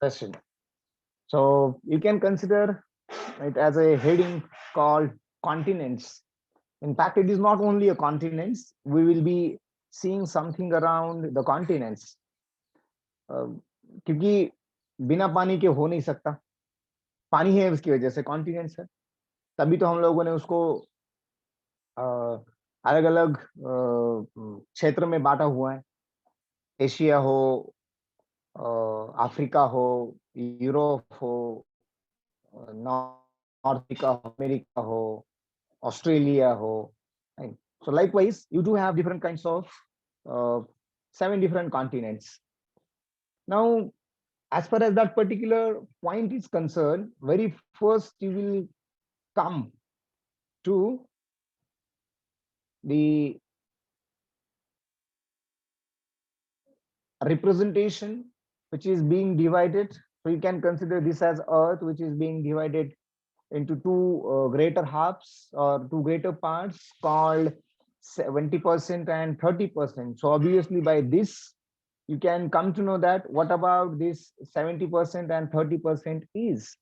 Question. So you can consider it as a heading called continents. In fact, it is not only a continents. We will be seeing something around the continents. क्योंकि बिना पानी के हो नहीं सकता. पानी है उसकी वजह से कॉन्टिनेंट्स है. तभी तो हम लोगों ने उसको अलग अलग क्षेत्र में बांटा हुआ है. एशिया हो, अफ्रीका हो, यूरोप हो, नॉर्थ अमेरिका हो, ऑस्ट्रेलिया हो. Right? So likewise, you do have different kinds of 7 different continents. Now, as far as that particular point is concerned, very first you will come to the representation which is being divided. So you can consider this as Earth, which is being divided into two greater halves or two greater parts called 70% and 30%. So obviously by this, you can come to know that what about this 70% and 30% is.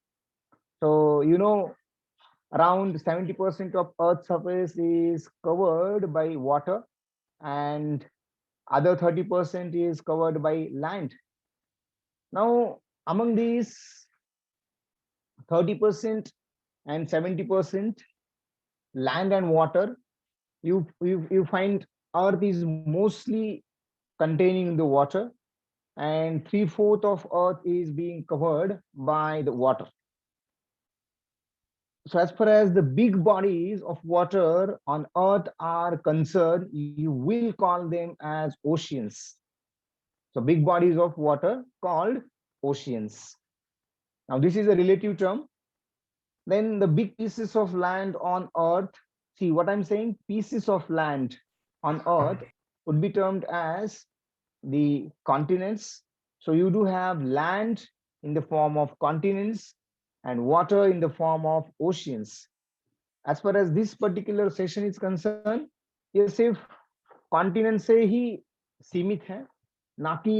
So, around 70% of Earth's surface is covered by water and other 30% is covered by land. Now, among these 30% and 70%, land and water, you find Earth is mostly containing the water, and 3/4 of Earth is being covered by the water. So as far as the big bodies of water on Earth are concerned, you will call them as oceans. So big bodies of water called oceans. Now this is a relative term. Then the big pieces of land on Earth, see what I'm saying, pieces of land on Earth would be termed as the continents. So you do have land in the form of continents and water in the form of oceans. As far as this particular session is concerned, ये सिर्फ continent से ही सीमित है, ना कि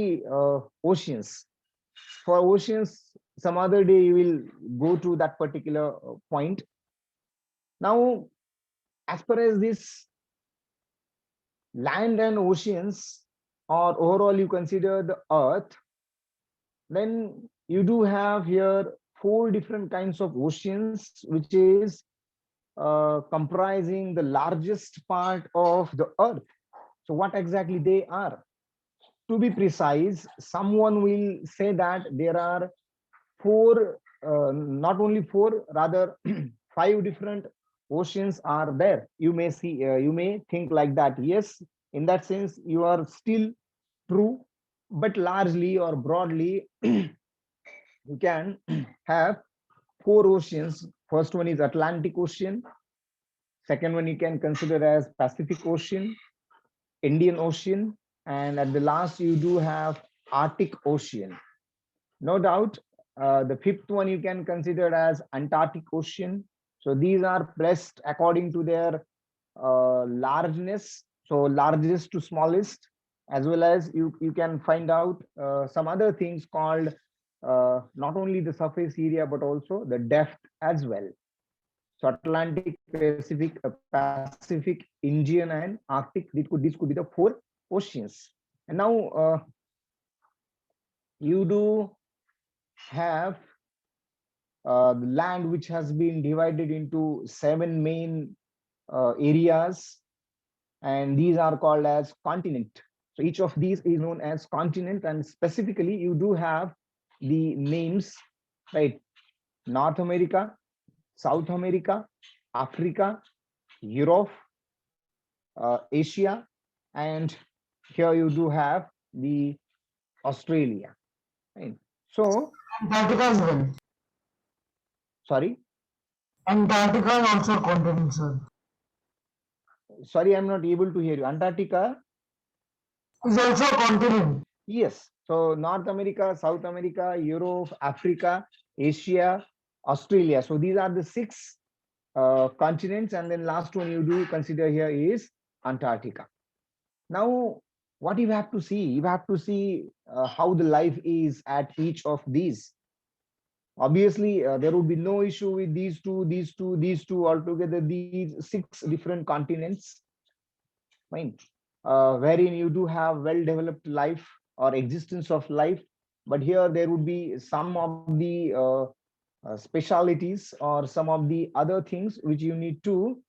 oceans. For oceans, some other day you will go to that particular point. Now, as far as this land and oceans, or overall you consider the Earth, then you do have here 4 different kinds of oceans, which is comprising the largest part of the Earth. So what exactly they are? To be precise, someone will say that there are 4, not only 4, rather 5 different oceans are there. You may see, you may think like that. Yes, in that sense, you are still true, but largely or broadly, you can have 4 oceans. First one is Atlantic Ocean. Second one you can consider as Pacific Ocean, Indian Ocean, and at the last you do have Arctic Ocean. No doubt, the 5th one you can consider as Antarctic Ocean. So these are placed according to their largeness, so largest to smallest, as well as you can find out some other things called not only the surface area but also the depth as well. So Atlantic, Pacific, Indian, and Arctic. These could be the 4 oceans. And now you do have the land which has been divided into 7 main areas, and these are called as continent. So each of these is known as continent, and specifically you do have the names, right? North America, South America, Africa, Europe, Asia, and here you do have the Australia. Right? So, Antarctica as well. sorry, Antarctica is also a continent, sir. sorry, I'm not able to hear you. Antarctica, Is also a continent. yes. So North America, South America, Europe, Africa, Asia, Australia. So these are the 6 continents, and then last one you do consider here is Antarctica. Now, what you have to see, how the life is at each of these. Obviously there would be no issue with these two altogether, these six different continents, fine, wherein you do have well developed life or existence of life. But here there would be some of the specialities or some of the other things which you need to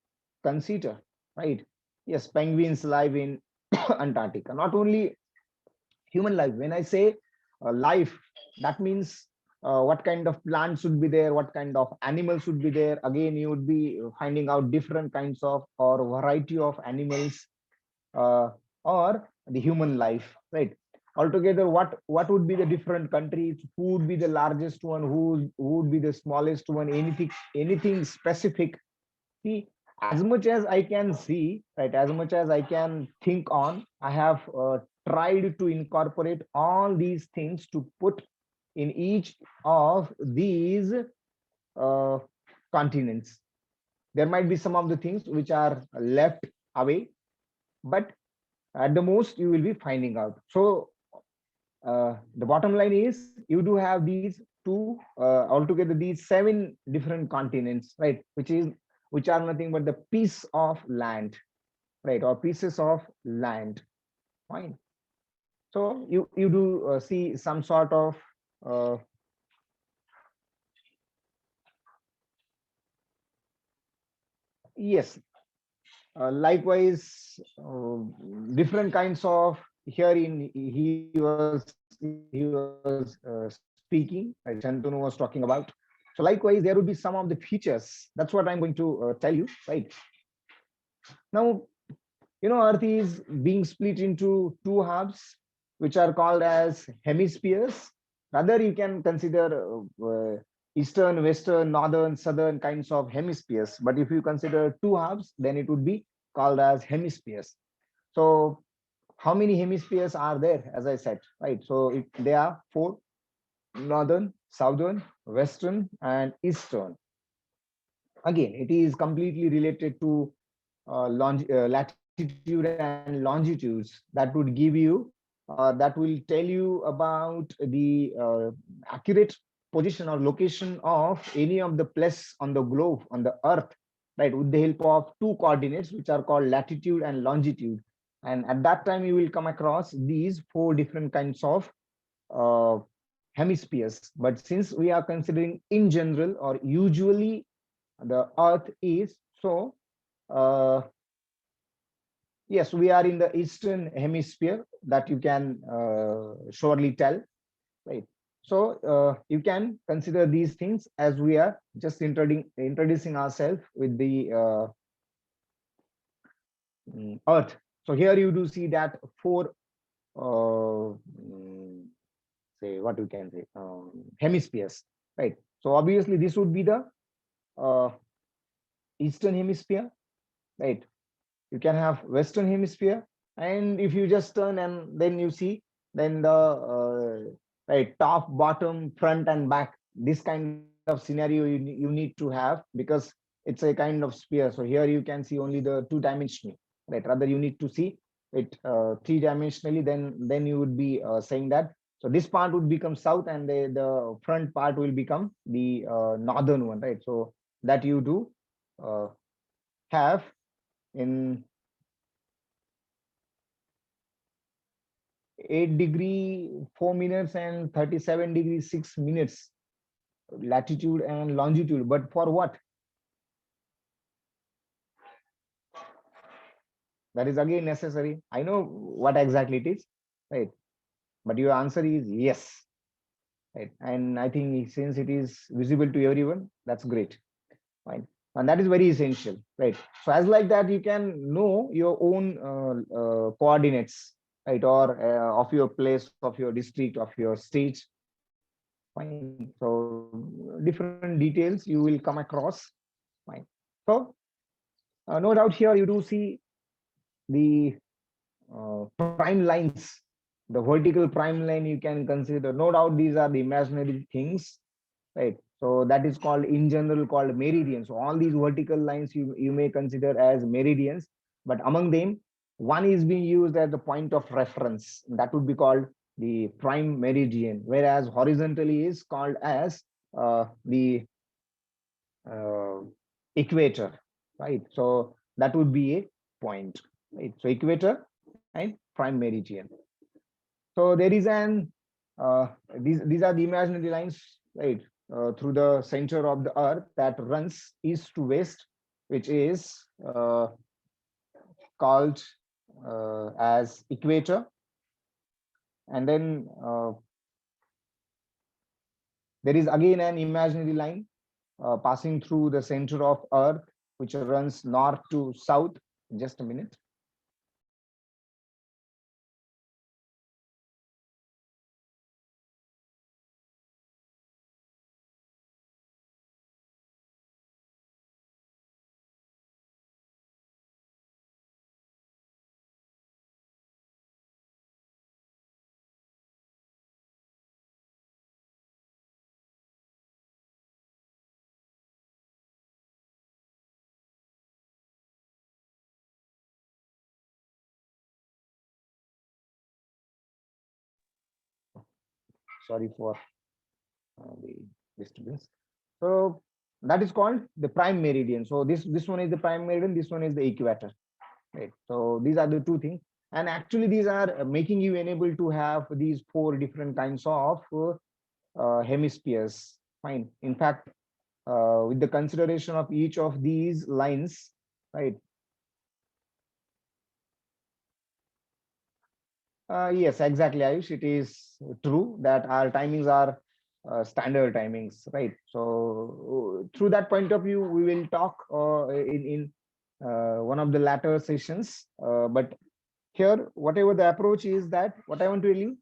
consider, right? Yes, penguins live in Antarctica. Not only human life, when I say life, that means what kind of plants should be there, what kind of animals should be there. Again, you would be finding out different kinds of or variety of animals, uh, or the human life, right? Altogether, what would be the different countries, who would be the largest one, who would be the smallest one, anything specific. See, as much as I can see, right, as much as I can think on, I have tried to incorporate all these things to put in each of these uh, continents. There might be some of the things which are left away, but at the most you will be finding out. So the bottom line is you do have these two, altogether these seven different continents, right, which are nothing but the piece of land, right, or pieces of land, fine. So you do see some sort of uh, yes, likewise, different kinds of, here in he was speaking, right, Shantanu was talking about. So likewise, there would be some of the features. That's what I'm going to tell you, right? Now, Earth is being split into two halves, which are called as hemispheres. Rather, you can consider eastern, western, northern, southern kinds of hemispheres. But if you consider two halves, then it would be called as hemispheres. So how many hemispheres are there? As I said, right? So there are four: northern, southern, western, and eastern. Again, it is completely related to latitude and longitudes that would give you, that will tell you about the accurate position or location of any of the place on the globe, on the earth, right, with the help of two coordinates which are called latitude and longitude. And at that time you will come across these four different kinds of uh, hemispheres. But since we are considering in general or usually the earth is, so uh, yes, we are in the eastern hemisphere, that you can surely tell, right? So you can consider these things as we are just introducing ourselves with the earth. So here you do see that four, say what we can say, hemispheres, right? So obviously this would be the uh, eastern hemisphere, right? You can have western hemisphere, and if you just turn and then you see, then the right, top, bottom, front, and back, this kind of scenario you need to have, because it's a kind of sphere. So here you can see only the two dimensional, right? Rather you need to see it three dimensionally, then you would be saying that. So this part would become south, and the front part will become the northern one, right? So that you do uh, have in 8 degree 4 minutes and 37 degrees 6 minutes latitude and longitude. But for what? That is again necessary. I know what exactly it is, right? But your answer is yes, right? And I think since it is visible to everyone, that's great, fine. And that is very essential, right? So as like that, you can know your own coordinates, right? Or of your place, of your district, of your state, fine. So different details you will come across, fine. So no doubt here you do see the prime lines, the vertical prime line you can consider. No doubt these are the imaginary things, right? So that is called in general called meridians. So all these vertical lines you may consider as meridians, but among them one is being used as the point of reference, that would be called the prime meridian, whereas horizontally is called as the uh, equator, right? So that would be a point, right? So equator and prime meridian. So there is an these are the imaginary lines, right, through the center of the earth that runs east to west, which is called as equator. And then there is again an imaginary line passing through the center of earth, which runs north to south. Just a minute. Sorry for the disturbance. So that is called the prime meridian. So this one is the prime meridian, this one is the equator, right? So these are the two things, and actually these are making you enable to have these four different kinds of hemispheres. Fine. In fact, with the consideration of each of these lines, right? Yes, exactly, Ayush. It is true that our timings are standard timings, right? So through that point of view, we will talk in one of the latter sessions. But here, whatever the approach is, that what I want to tell you,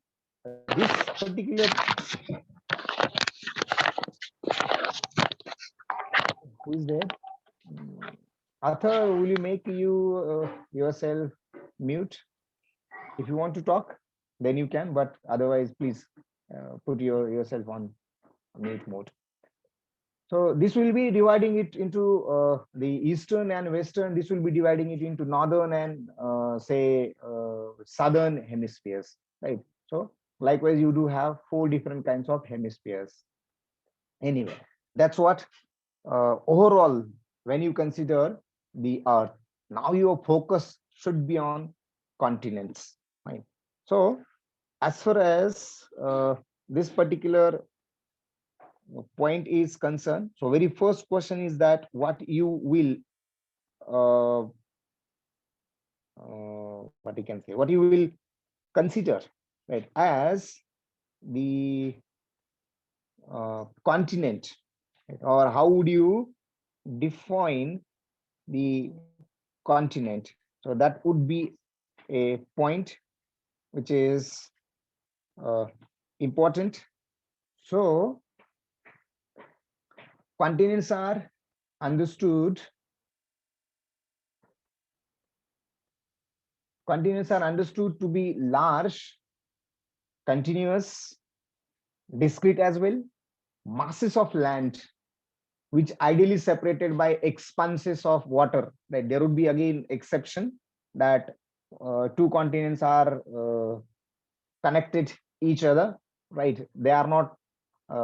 this particular, who is there? Arthur, will you make yourself mute? If you want to talk, then you can, but otherwise, please put yourself on mute mode. So this will be dividing it into the eastern and western. This will be dividing it into northern and say southern hemispheres, right? So likewise, you do have four different kinds of hemispheres. Anyway, that's what overall, when you consider the Earth, now your focus should be on continents, right? So as far as this particular point is concerned, so very first question is that what you will what you can say, what you will consider, right, as the continent, right? Or how would you define the continent? So that would be a point which is uh, important. So continents are understood to be large, continuous, discrete as well, masses of land which ideally separated by expanses of water, right? There would be again exception that two continents are connected each other, right? They are not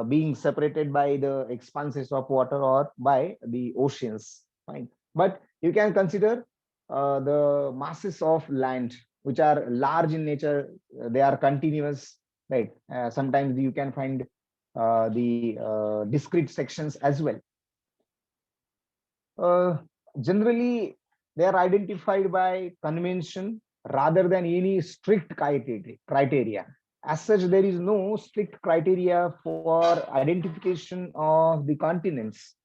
being separated by the expanses of water or by the oceans, fine. But you can consider the masses of land which are large in nature. They are continuous, right? Sometimes you can find the discrete sections as well. uh, Generally, they are identified by convention rather than any strict criteria. As such, there is no strict criteria for identification of the continents.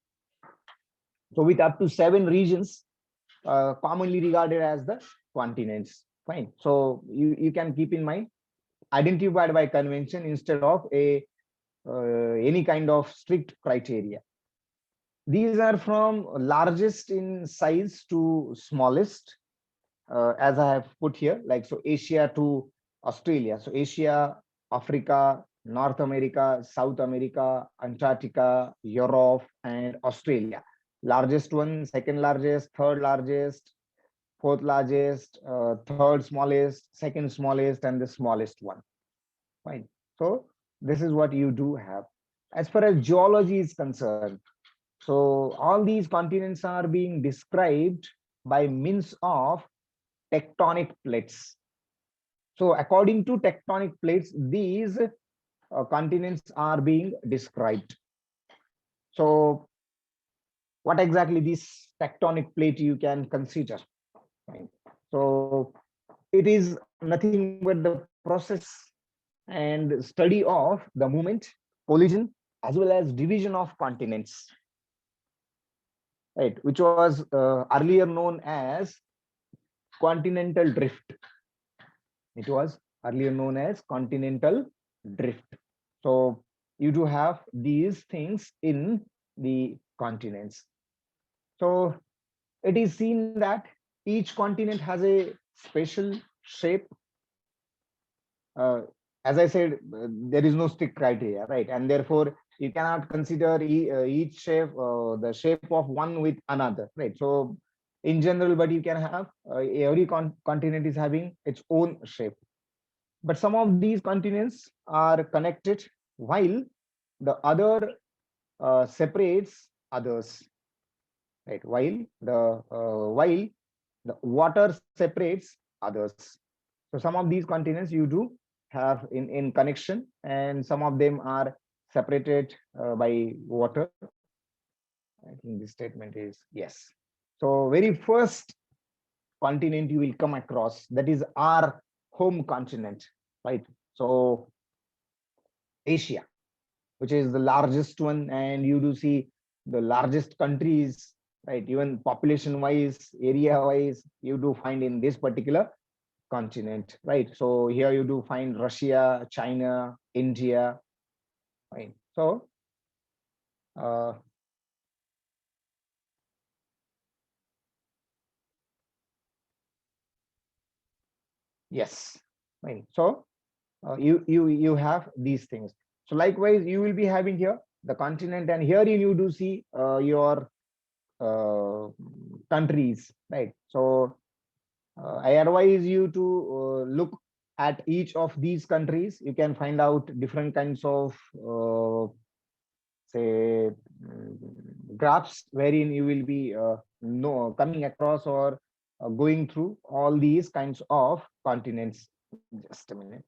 So with up to 7 regions commonly regarded as the continents. Fine. So you can keep in mind identified by convention instead of a any kind of strict criteria. These are from largest in size to smallest, as I have put here, like so Asia to Australia. So Asia, Africa, North America, South America, Antarctica, Europe, and Australia. Largest one, second largest, third largest, fourth largest, third smallest, second smallest, and the smallest one. Fine. So this is what you do have. As far as geology is concerned, so all these continents are being described by means of tectonic plates. So according to tectonic plates, these continents are being described. So what exactly this tectonic plate you can consider? Right. So it is nothing but the process and study of the movement, collision, as well as division of continents, right? Which was earlier known as continental drift. It was earlier known as continental drift. So you do have these things in the continents. So it is seen that each continent has a special shape. uh, as I said, there is no strict criteria, right? And therefore you cannot consider each shape, the shape of one with another, right? So in general, but you can have every continent is having its own shape, but some of these continents are connected, while the other separates others, right? While the water separates others. So some of these continents you do have in connection, and some of them are separated by water. I think this statement is yes. So very first continent you will come across, that is our home continent, right? So Asia, which is the largest one, and you do see the largest countries, right? Even population wise, area wise, you do find in this particular continent, right? So here you do find Russia, China, India, right? So uh, yes, right. So you have these things. So likewise, you will be having here the continent, and here you do see your uh, countries, right? So I advise you to look at each of these countries. You can find out different kinds of say graphs wherein you will be coming across or going through all these kinds of continents. Just a minute.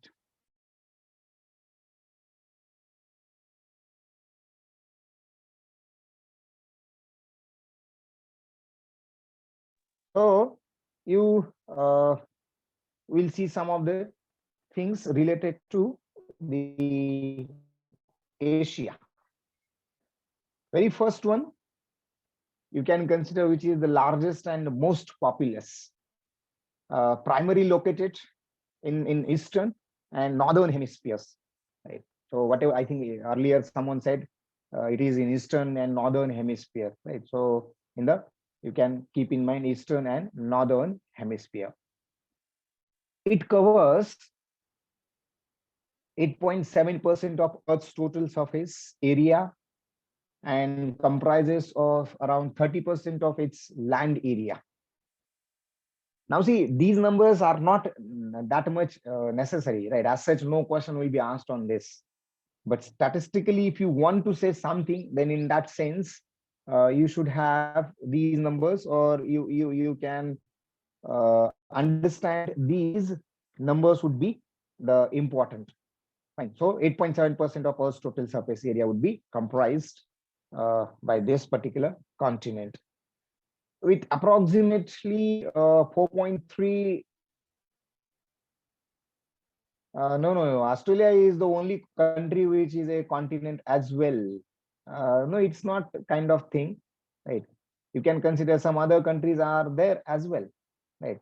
So you will see some of the things related to the Asia. Very first one you can consider, which is the largest and most populous, primarily located in eastern and northern hemispheres, right? So whatever, I think earlier someone said it is in eastern and northern hemisphere, right? So in the, you can keep in mind eastern and northern hemisphere. It covers 8.7% of Earth's total surface area and comprises of around 30% of its land area. Now, see, these numbers are not that much necessary, right? As such, no question will be asked on this. But statistically, if you want to say something, then in that sense, you should have these numbers, or you can understand these numbers would be the important. Fine. So 8.7% of Earth's total surface area would be comprised by this particular continent, with approximately 4.3. No. Australia is the only country which is a continent as well. No, it's not kind of thing, right? You can consider some other countries are there as well, right?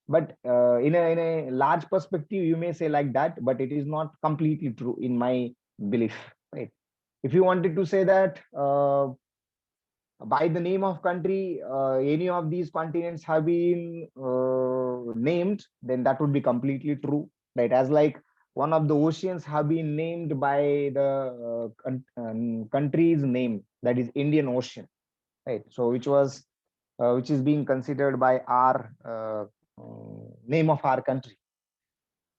But in a large perspective, you may say like that, but it is not completely true in my belief, right? If you wanted to say that by the name of country, any of these continents have been named, then that would be completely true, right? As like one of the oceans have been named by the country's name, that is Indian Ocean, right? So which was which is being considered by our name of our country.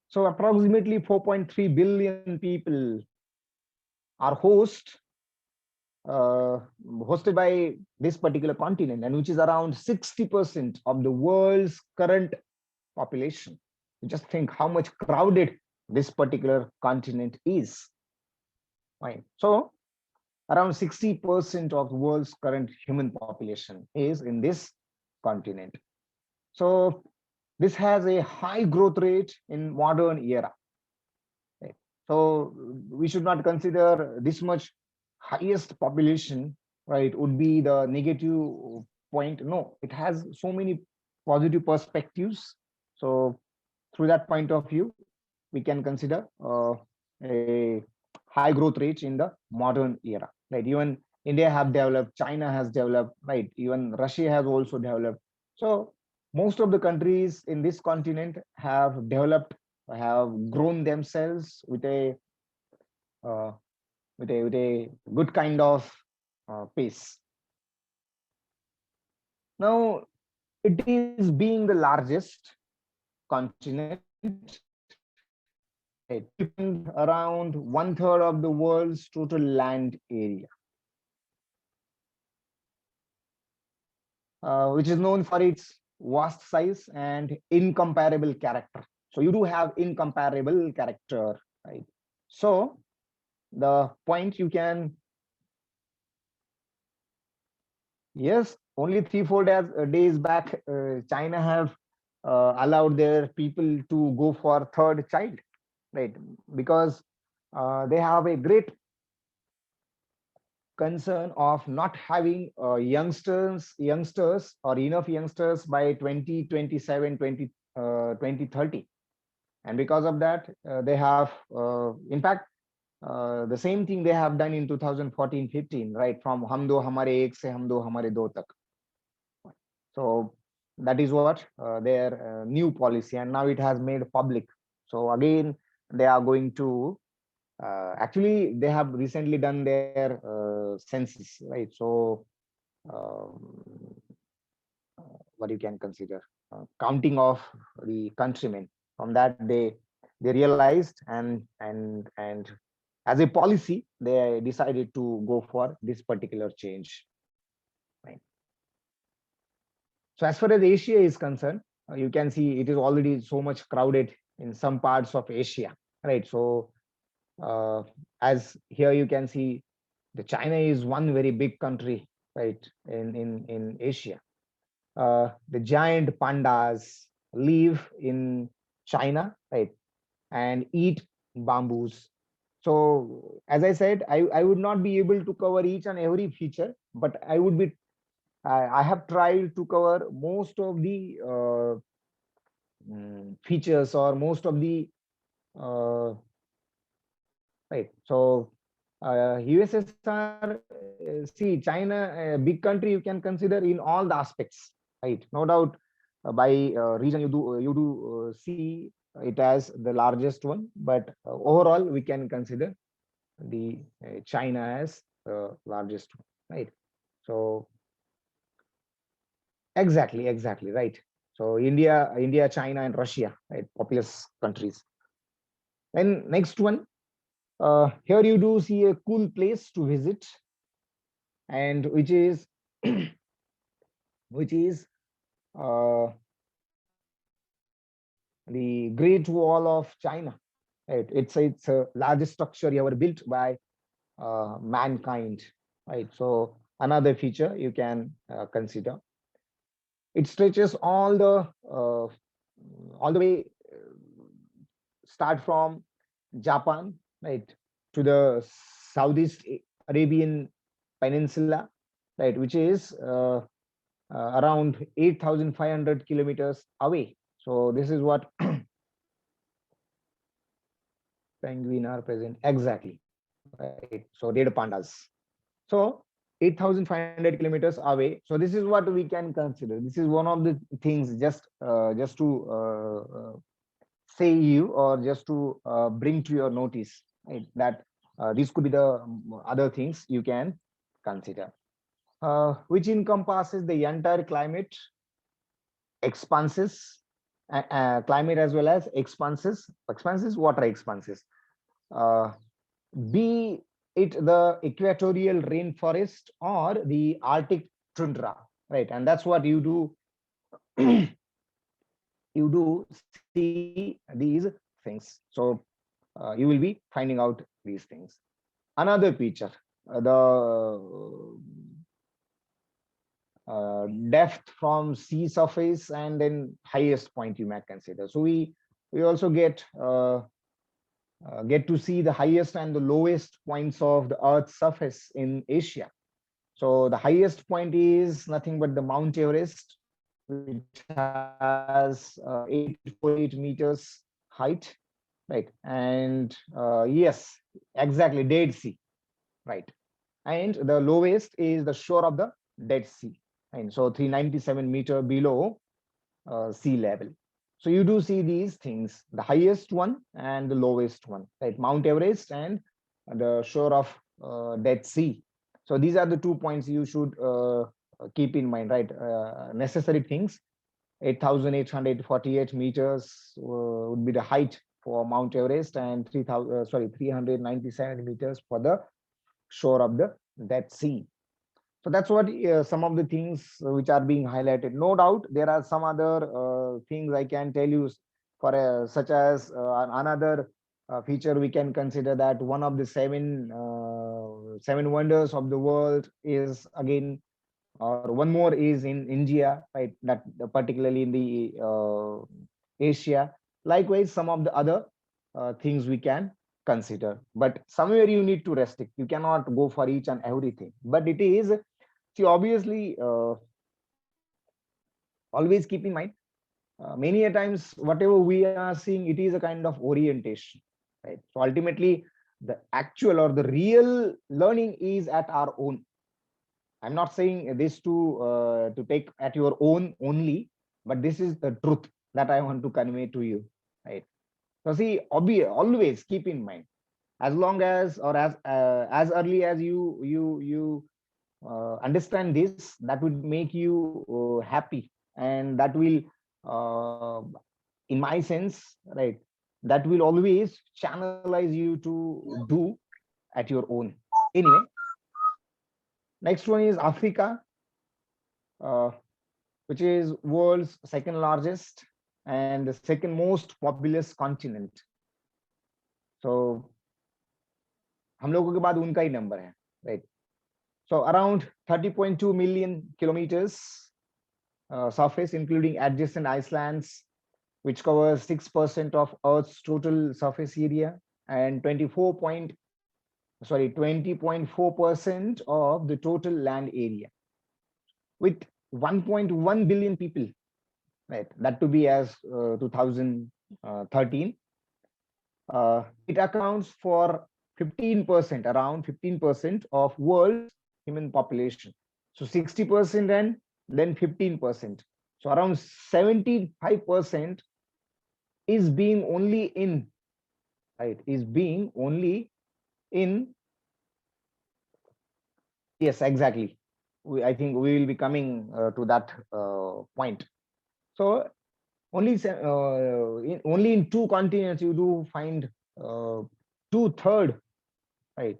So approximately 4.3 billion people are hosted by this particular continent, and which is around 60% of the world's current population. You just think how much crowded this particular continent is. Right. So around 60% of the world's current human population is in this continent. So this has a high growth rate in modern era. Right. So we should not consider this much highest population, right, would be the negative point. No, it has so many positive perspectives. So through that point of view, we can consider a high growth rate in the modern era, right? Even India have developed, China has developed, right? Even Russia has also developed. So most of the countries in this continent have developed, have grown themselves uh, with a good kind of pace. Now, it is being the largest continent, occupying around 1/3 of the world's total land area, which is known for its vast size and incomparable character. So you do have incomparable character, right? So the point you can, yes, only 3-4 days back, China have allowed their people to go for third child, right? Because they have a great concern of not having youngsters or enough youngsters by 2027, 2030. And because of that, they have, in fact, the same thing they have done in 2014-15, right? From Hum Do Hamare Ek Se Hum Do Hamare Do Tak. So that is what their new policy, and now it has made public. So again, they are going to actually they have recently done their census, right? So um, what you can consider counting of the countrymen. From that, they realized, and as a policy, they decided to go for this particular change. Right. So as far as Asia is concerned, you can see it is already so much crowded in some parts of Asia, right? So uh, as here you can see, the China is one very big country, right, in Asia. The giant pandas live in China, right, and eat bamboos. So as I said, I would not be able to cover each and every feature, but I have tried to cover most of the features, or most of the right. So USSR, see, China, a big country, you can consider in all the aspects, right? No doubt, by region you do see it as the largest one, but overall we can consider the China as the largest one, right? So exactly right. So India, China, and Russia, right? Populous countries. And next one, here you do see a cool place to visit, and which is uh, the Great Wall of China. Right? It's a largest structure ever built by mankind. Right. So another feature you can consider. It stretches all the way, start from Japan, right, to the Southeast Arabian Peninsula, right, which is around 8,500 kilometers away. So this is what penguin are present exactly, right? So red pandas. So 8,500 kilometers away. So this is what we can consider. This is one of the things, just to say you, or just to bring to your notice, right, that these could be the other things you can consider. which encompasses the entire climate, expanses, climate as well as expanses. Expanses, what are expanses? Uh, be it the equatorial rainforest or the Arctic tundra, right? And that's what you do. You do see these things. So you will be finding out these things. Another feature, the depth from sea surface and then highest point you may consider. So we also get to see the highest and the lowest points of the Earth's surface in Asia. So the highest point is nothing but the Mount Everest, which has 848 meters height, right? And yes, exactly, Dead Sea, right? And the lowest is the shore of the Dead Sea, and so 397-meter below sea level. So you do see these things, the highest one and the lowest one, right? Mount Everest and the shore of Dead Sea. So these are the 2 points you should keep in mind, right? Necessary things. 8,848 meters would be the height for Mount Everest, and 397 meters for the shore of the Dead Sea. So that's what some of the things which are being highlighted. No doubt there are some other things I can tell you, for such as another feature we can consider, that one of the seven wonders of the world is again, or one more is in India, right? That particularly in the Asia. Likewise, some of the other things we can consider, but somewhere you need to restrict. You cannot go for each and everything. But it is, see, obviously, always keep in mind, many a times whatever we are seeing, it is a kind of orientation, right? So ultimately, the actual or the real learning is at our own. I'm not saying this to take at your own only, but this is the truth that I want to convey to you, right? So see, always keep in mind, as long as, or as early as you understand this, that would make you happy, and that will, uh, in my sense, right, that will always channelize you to do at your own. Anyway, next one is Africa, uh, which is world's second largest and the second most populous continent. So हम लोगों के बाद उनका ही number है, right? So around 30.2 million kilometers surface, including adjacent islands, which covers 6% of Earth's total surface area, and 20.4% of the total land area, with 1.1 billion people, right? That to be as 2013. It accounts for 15%, around 15% of world's human population. So 60% and then 15%. So around 75% is being only in, right? Is being only in, yes, exactly. I think we will be coming to that point. So only in 2 continents you do find 2/3, right?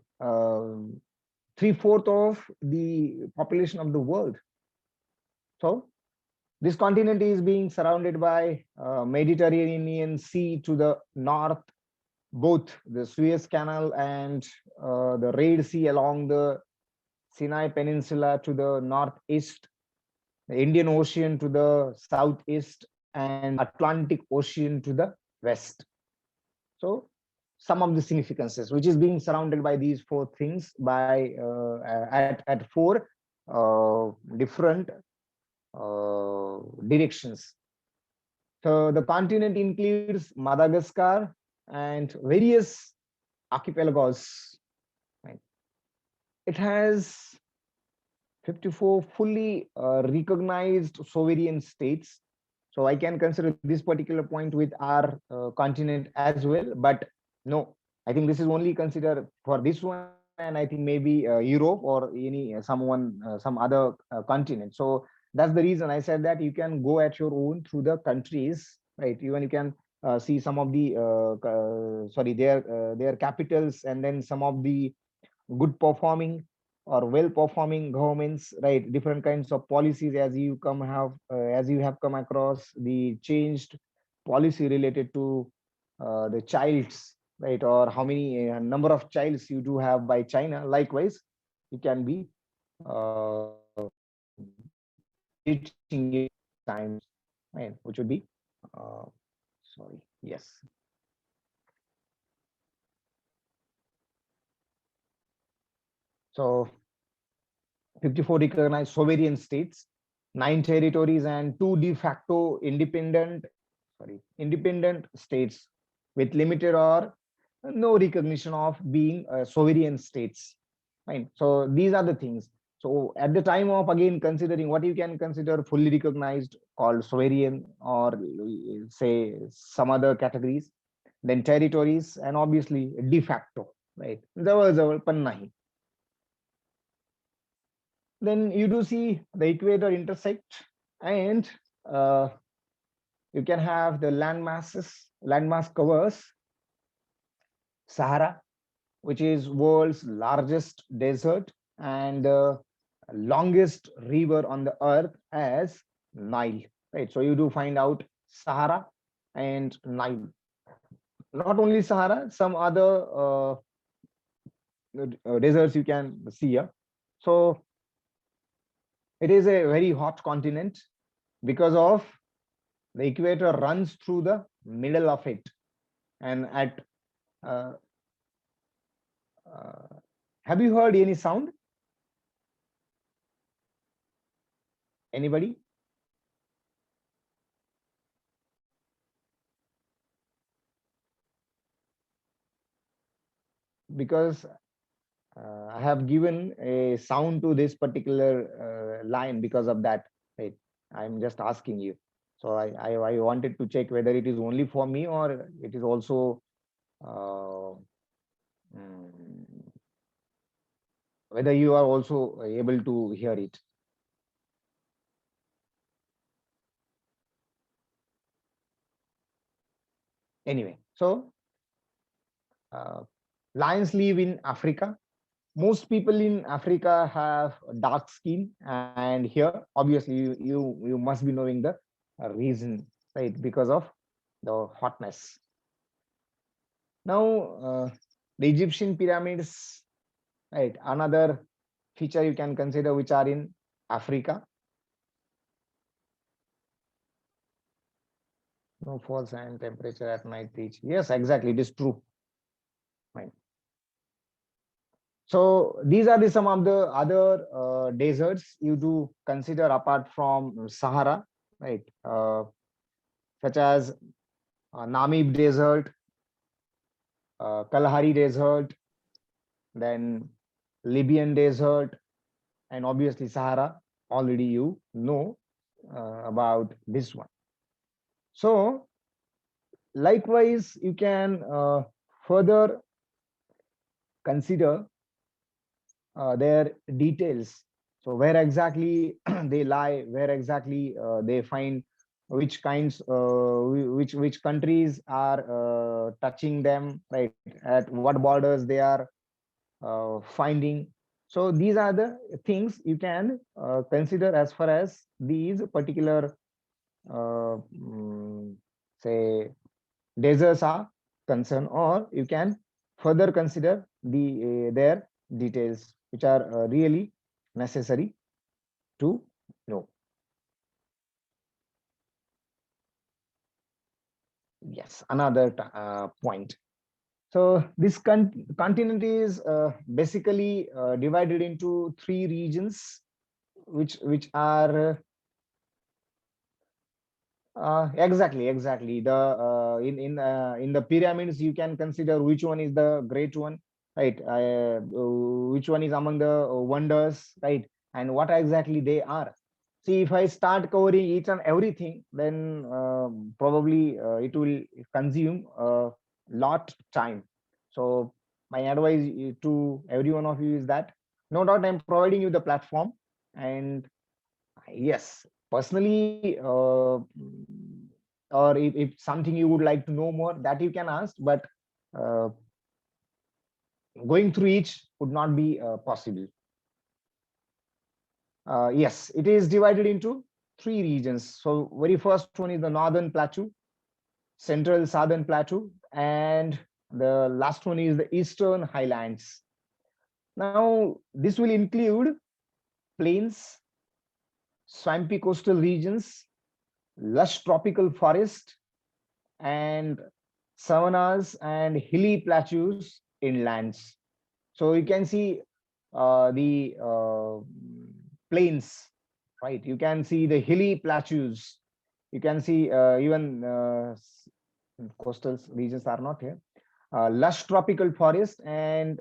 3/4 of the population of the world. So this continent is being surrounded by Mediterranean Sea to the north, both the Suez Canal and the Red Sea along the Sinai Peninsula to the northeast, the Indian Ocean to the southeast, and Atlantic Ocean to the west. So some of the significances, which is being surrounded by these 4 things, by at 4 different directions. So the continent includes Madagascar and various archipelagos. Right? It has 54 fully recognized sovereign states. So I can consider this particular point with our continent as well, but no, I think this is only considered for this one. and I think maybe Europe or any some other continent. So that's the reason I said that you can go at your own through the countries, right? Even you can see some of the sorry, their capitals, and then some of the good performing or well performing governments, right? Different kinds of policies, as you have come across the changed policy related to the childs, right? Or how many number of childs you do have by China. Likewise, you can be uh, reaching it times, right? Which would be uh, sorry, yes. So 54 recognized sovereign states, 9 territories, and 2 de facto independent states with limited or no recognition of being sovereign states. Right. So these are the things. So at the time of again considering what you can consider fully recognized called sovereign, or say some other categories, then territories, and obviously de facto, right? जवळ पण नाही. Then you do see the equator intersect, and uh, you can have the landmass covers Sahara, which is world's largest desert, and longest river on the earth as Nile, right? So you do find out Sahara and Nile. Not only Sahara, some other deserts you can see here. So it is a very hot continent because of the equator runs through the middle of it, and at uh, uh, have you heard any sound? Anybody? Because I have given a sound to this particular line because of that, right? I'm just asking you. So I wanted to check whether it is only for me or it is also uh, mm, whether you are also able to hear it. Anyway, so uh, lions live in Africa. Most people in Africa have dark skin, and here, obviously, you must be knowing the reason, right? Because of the hotness. Now, the Egyptian pyramids, right? Another feature you can consider, which are in Africa. No falls and temperature at night reach. Yes, exactly. It is true. Fine. So these are some of the other deserts you do consider apart from Sahara, right? Such as Namib Desert, Kalahari Desert, then Libyan Desert, and obviously Sahara. Already you know about this one. So likewise, you can further consider their details. So where exactly they lie, where exactly they find, which kinds, which countries are touching them, right? At what borders they are finding. So these are the things you can consider as far as these particular say deserts are concerned, or you can further consider their details, which are really necessary to know. Yes, another point. So this continent is basically divided into 3 regions, which are exactly. The in the pyramids, you can consider which one is the great one, right? Which one is among the wonders, right? And what exactly they are. See, if I start covering each and everything, then probably it will consume a lot time. So my advice to every one of you is that no doubt I'm providing you the platform, and yes, personally, or if something you would like to know more, that you can ask, but uh, going through each would not be possible. Yes, it is divided into three regions. So very first one is the Northern Plateau, Central Southern Plateau, and the last one is the Eastern Highlands. Now, this will include plains, swampy coastal regions, lush tropical forest, and savannas and hilly plateaus inlands. So you can see the plains, right? You can see the hilly plateaus. You can see even coastal regions are not here. Lush tropical forest and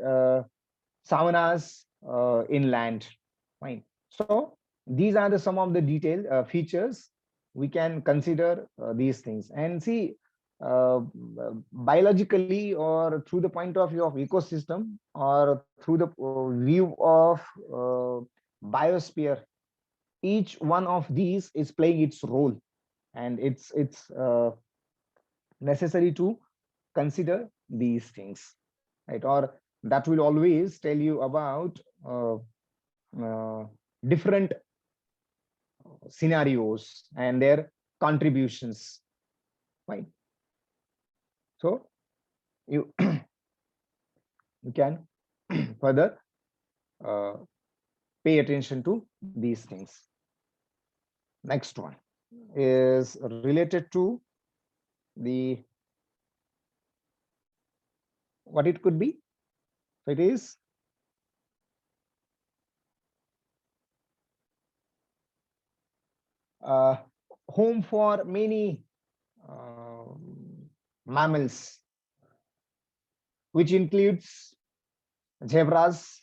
savannas inland. Fine. So these are the some of the detailed features we can consider these things and see biologically or through the point of view of ecosystem or through the view of biosphere. Each one of these is playing its role, and it's necessary to consider these things, right? Or that will always tell you about uh, different scenarios and their contributions, right? So you you can further uh, pay attention to these things. Next one is related to the what it could be. So it is uh, home for many uh, mammals, which includes zebras,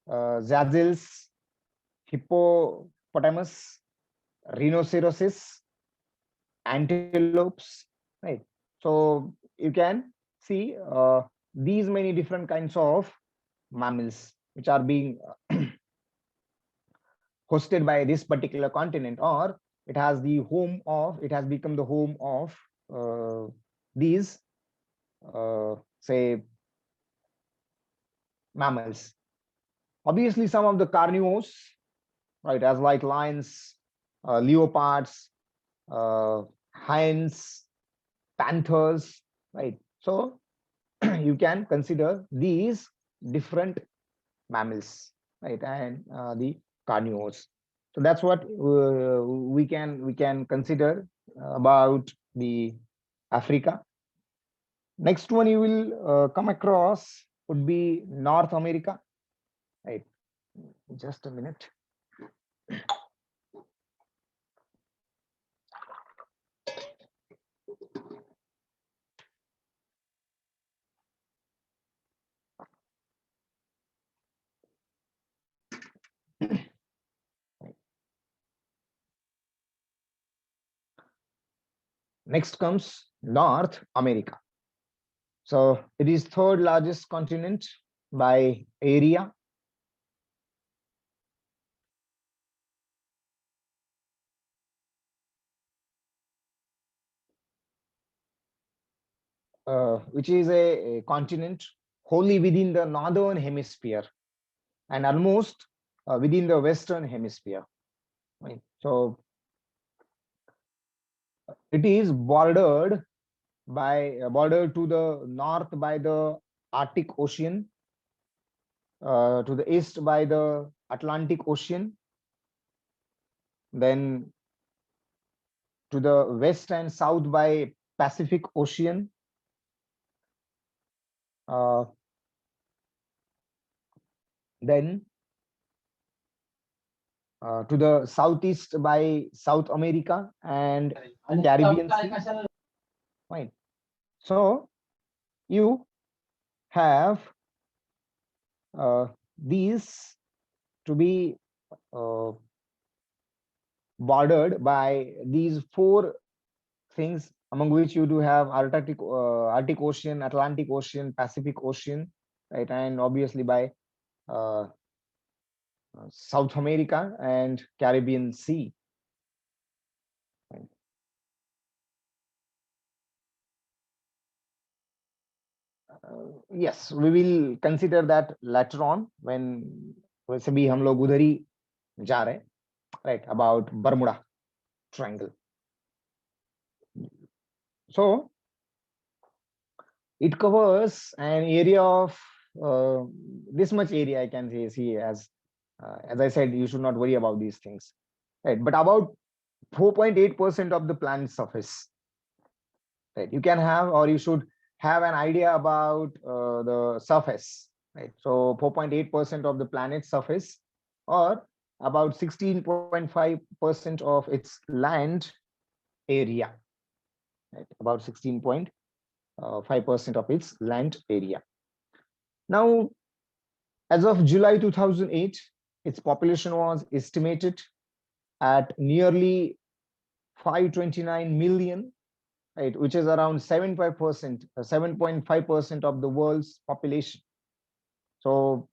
gazelles, hippopotamus, rhinoceroses, antelopes, right? So you can see these many different kinds of mammals which are being hosted by this particular continent, or it has become the home of these say mammals. Obviously some of the carnivores, right, as like lions, leopards, uh, hyenas, panthers, right? So you can consider these different mammals, right, and the carnivores. So that's what we can consider about the Africa. Next one you will come across would be North America, right? Just a minute. Next comes North America. So it is third largest continent by area. Which is a continent wholly within the northern hemisphere and almost within the western hemisphere. Right? So it is bordered to the north by the Arctic Ocean, to the east by the Atlantic Ocean, then to the west and south by Pacific Ocean, uh, then to the southeast by South America and Caribbean Sea. Fine. So you have these to be uh, bordered by these four things, among which you do have Arctic Ocean, Atlantic Ocean, Pacific Ocean, right? And obviously by uh, South America and Caribbean Sea. Yes, we will consider that later on when वैसे भी हम लोग उधर ही जा रहे हैं, right? About Bermuda Triangle. So it covers an area of this much area, I can say. See, as I said, you should not worry about these things, right? But about 4.8% of the planet's surface, right? You can have, or you should have an idea about the surface, right? So 4.8% of the planet's surface, or about 16.5% of its land area, right? About 16.5% of its land area. Now, as of July 2008, its population was estimated at nearly 529 million, right, which is around 7.5% of the world's population. So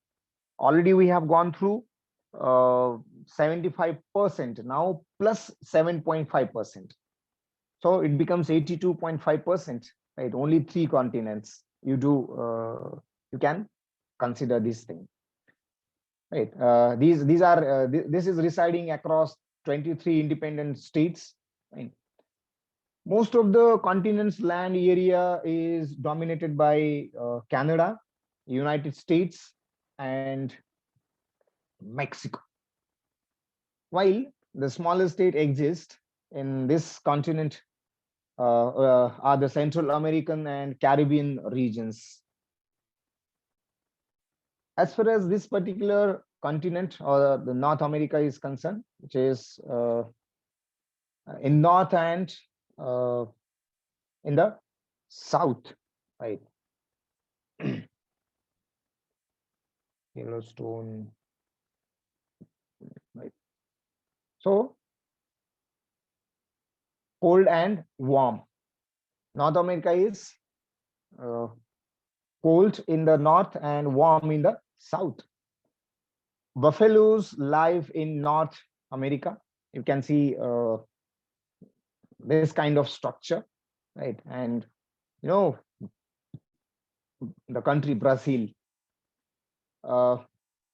already we have gone through 75% now plus 7.5%. So it becomes 82.5%, right? Only 3 continents you can consider this thing, right? These are this is residing across 23 independent states, right? Most of the continent's land area is dominated by Canada, United States, and Mexico. While the smallest state exists in this continent are the Central American and Caribbean regions. As far as this particular continent or the North America is concerned, which is in north and in the south, right? Yellowstone, right? So cold and warm. North America is uh, cold in the north and warm in the south. Buffaloes live in North America. You can see this kind of structure, right? And you know, the country Brazil.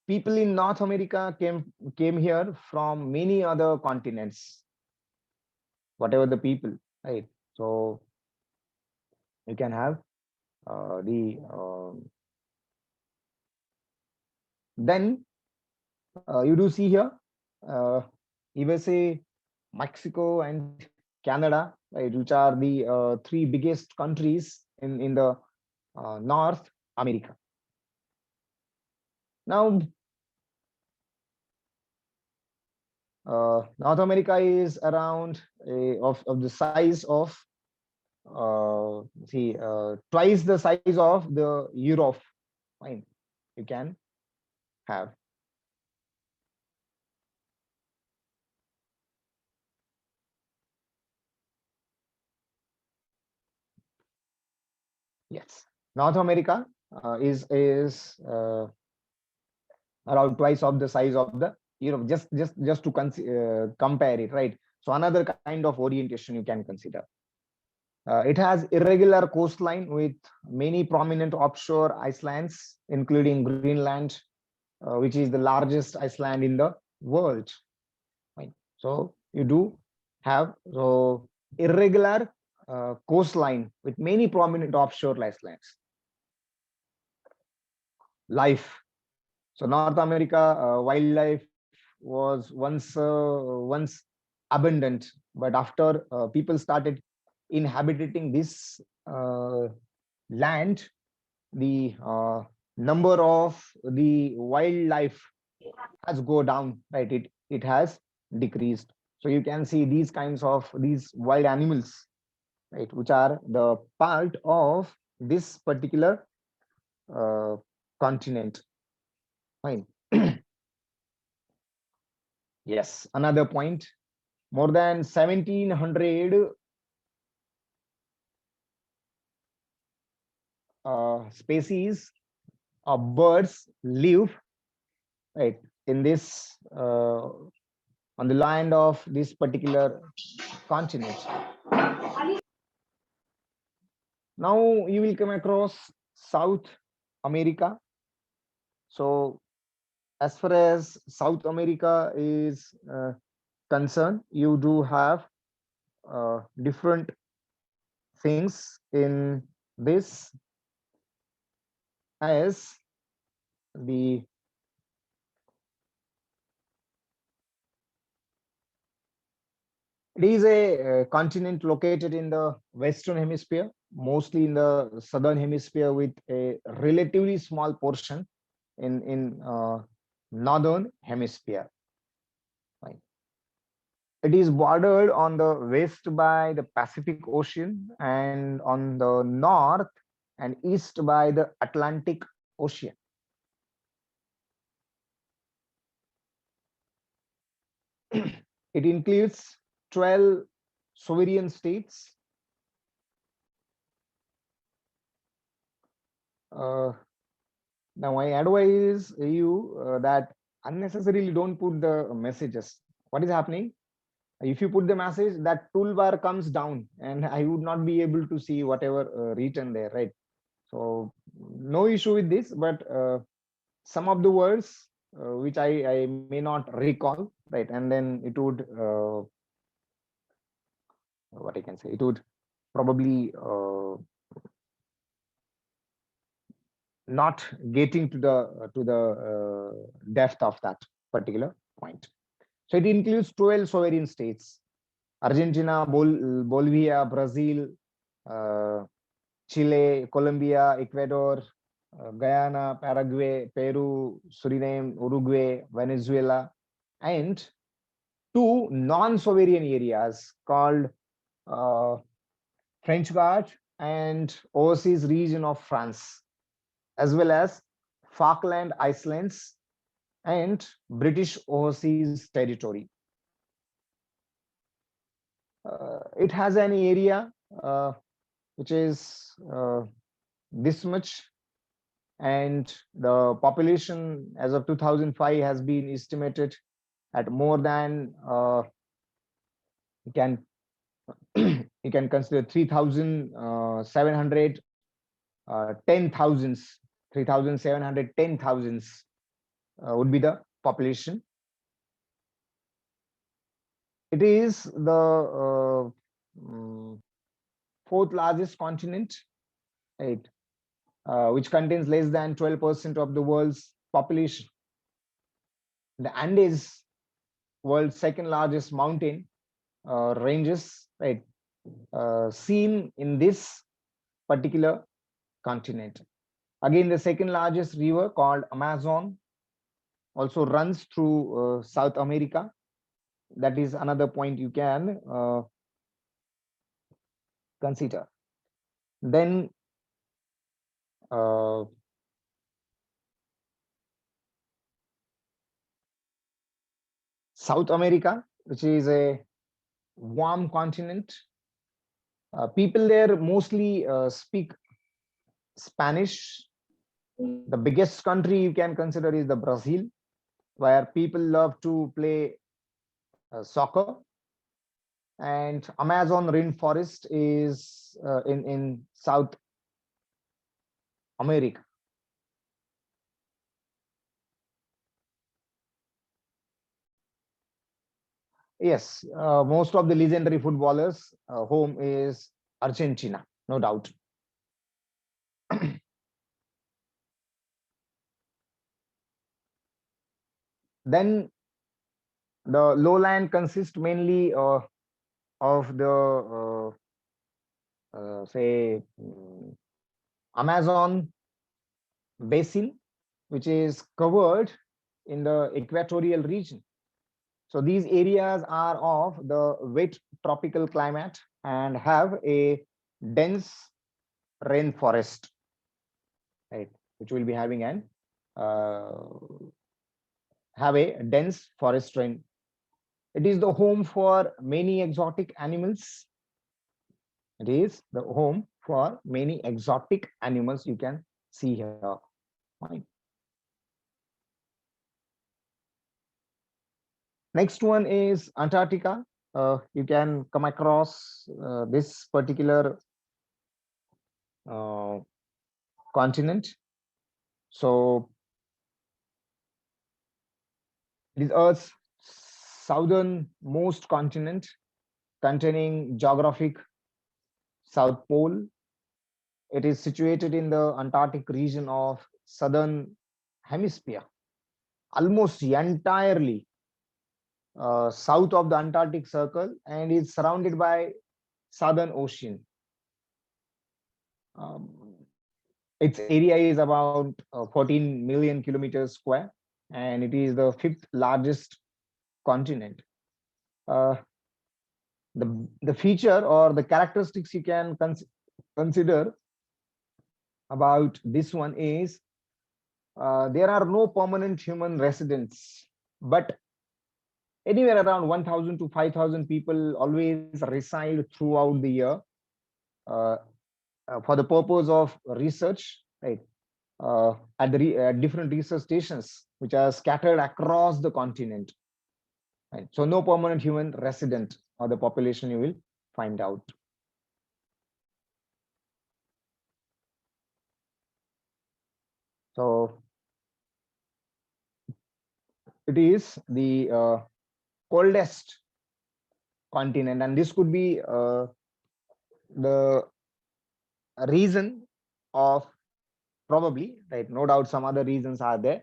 People in North America came here from many other continents, whatever the people, right? So you can have the then you do see here USA, Mexico, and Canada, right, which are the 3 biggest countries in the North America. Now, North America is around of the size of twice the size of the Europe. Fine, you can have. Yes, North America is around twice of the size of the Europe. Just to compare it, right? So another kind of orientation you can consider. It has irregular coastline with many prominent offshore islands, including Greenland, which is the largest island in the world. Right? So you do have irregular coastline with many prominent offshore islands. Life. So North America wildlife was once abundant, but after people started inhabiting this land, the number of the wildlife has go down, right? It has decreased. So you can see these kinds of these wild animals, right, which are the part of this particular continent. Fine. Yes, another point. More than 1,700 species birds live, right, in this on the land of this particular continent. Now you will come across South America. So as far as South America is concerned, you do have different things in this, as the it is a continent located in the Western Hemisphere, mostly in the Southern Hemisphere, with a relatively small portion in Northern Hemisphere. Right. It is bordered on the west by the Pacific Ocean and on the north and east by the Atlantic Ocean. It includes 12 sovereign states. Now, I advise you that unnecessarily don't put the messages. What is happening? If you put the message, that toolbar comes down and I would not be able to see whatever written there, right? So no issue with this, but some of the words which I may not recall, right? And then it would, what I can say, it would probably not getting to the depth of that particular point. So it includes 12 sovereign states: Argentina, Bolivia, Brazil, Chile, Colombia, Ecuador, Guyana, Paraguay, Peru, Suriname, Uruguay, Venezuela, and two non-sovereign areas called uh, French Guard and overseas region of France, as well as Falkland Islands and British Overseas Territory. It has an area which is this much, and the population as of 2005 has been estimated at more than you can you can consider 3,700 10,000s, 3,710,000 would be the population. It is the fourth largest continent, right, which contains less than 12% of the world's population. The Andes, world's second largest mountain ranges, right, seen in this particular continent. Again, the second largest river, called Amazon, also runs through South America. That is another point you can consider. Then South America, which is a warm continent. People there mostly speak Spanish. The biggest country you can consider is the Brazil, where people love to play soccer. And Amazon rainforest is in South America. Yes, most of the legendary footballers' home is Argentina, no doubt. Then the lowland consists mainly of the say Amazon basin, which is covered in the equatorial region. So these areas are of the wet tropical climate and have a dense rainforest, right, which will be having an have a dense forest rain. It is the home for many exotic animals. It is the home for many exotic animals you can see here. Fine. Next one is Antarctica. You can come across this particular uh, continent. So it is Earth's southernmost continent, containing geographic South Pole. It is situated in the Antarctic region of southern hemisphere, almost entirely south of the Antarctic Circle, and is surrounded by Southern Ocean. Um, its area is about 14 million kilometers square, and it is the fifth largest continent. Uh, the feature or the characteristics you can consider about this one is there are no permanent human residents, but anywhere around 1,000 to 5,000 people always reside throughout the year uh, for the purpose of research, right? At different research stations which are scattered across the continent. Right? So no permanent human resident or the population you will find out. So it is the coldest continent, and this could be the reason of, probably, right, no doubt some other reasons are there,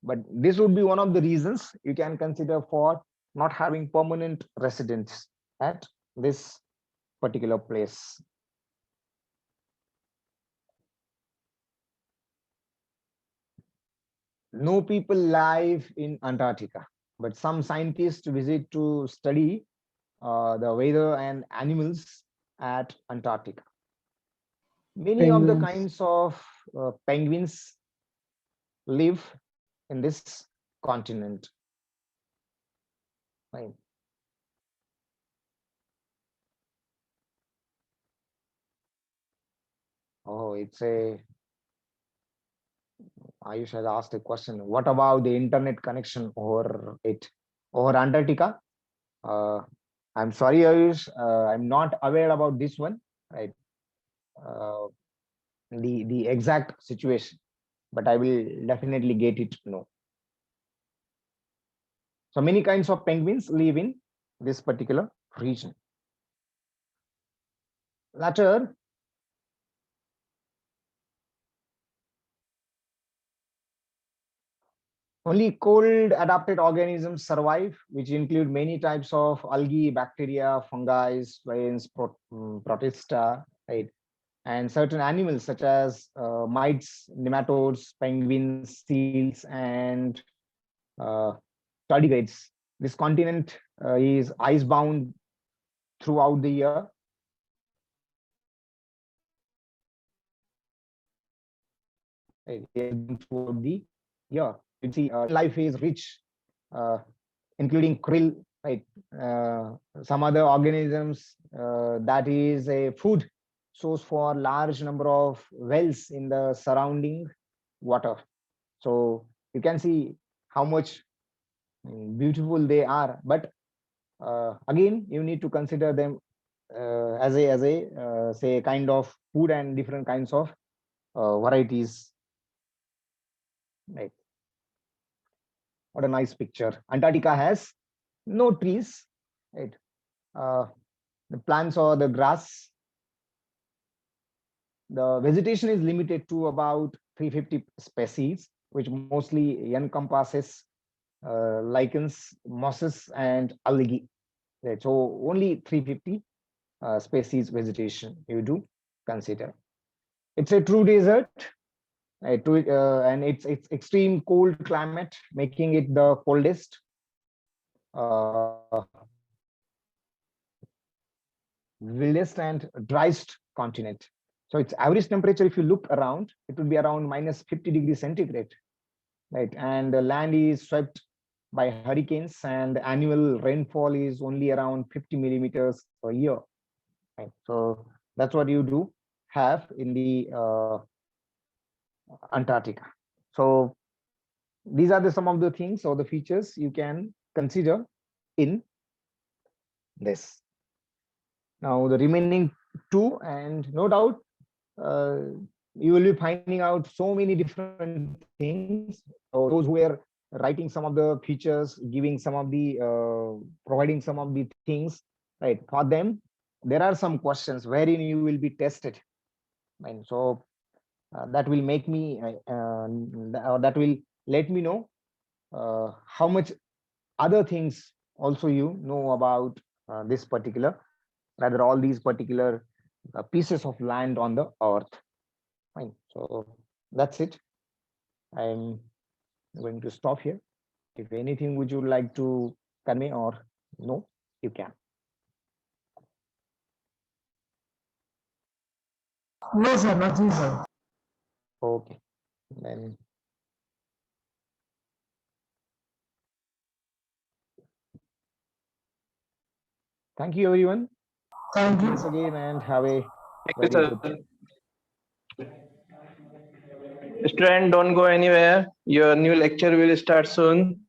but this would be one of the reasons you can consider for not having permanent residents at this particular place. No people live in Antarctica, but some scientists visit to study the weather and animals at Antarctica. Many of the Penguins. kinds of penguins live in this continent. Right. Oh, it's a, Ayush has asked a question. What about the internet connection over it, over Antarctica? Uh, I'm sorry, Ayush, I'm not aware about this one, right? Uh, the exact situation, but I will definitely get it to know. So many kinds of penguins live in this particular region. Later, only cold adapted organisms survive, which include many types of algae, bacteria, fungi, strains, protista, right? And certain animals such as mites, nematodes, penguins, seals, and uh, tardigrades. This continent is icebound throughout the year. Throughout the year, you see, life is rich, uh, including krill, right? Some other organisms that is a food source for large number of whales in the surrounding water. So you can see how much beautiful they are, but again you need to consider them as a say kind of food and different kinds of varieties, right? What a nice picture. Antarctica has no trees, right? uh, the plants or the grass, the vegetation is limited to about 350 species, which mostly encompasses lichens, mosses, and algae. Right? So only 350 species vegetation you do consider. It's a true desert, and it's extreme cold climate, making it the coldest uh, wildest and driest continent. So its average temperature, if you look around, it would be around minus 50 degrees centigrade, right? And the land is swept by hurricanes, and annual rainfall is only around 50 millimeters a year, right? So that's what you do have in the Antarctica. So these are some of the things or the features you can consider in this. Now the remaining two, and no doubt uh, you will be finding out so many different things. So those who were writing some of the features, giving some of the providing some of the things, right? For them, there are some questions wherein you will be tested, and so that will make me that will let me know how much other things also you know about this particular, rather all these particular pieces of land on the earth. Fine. So that's it. I'm going to stop here. If anything would you like to convey or no, you can. No, sir, nothing, sir. Okay. Then thank you everyone Thank you. once again, and have a Thank you, very good. sir. Student, don't go anywhere. Your new lecture will start soon.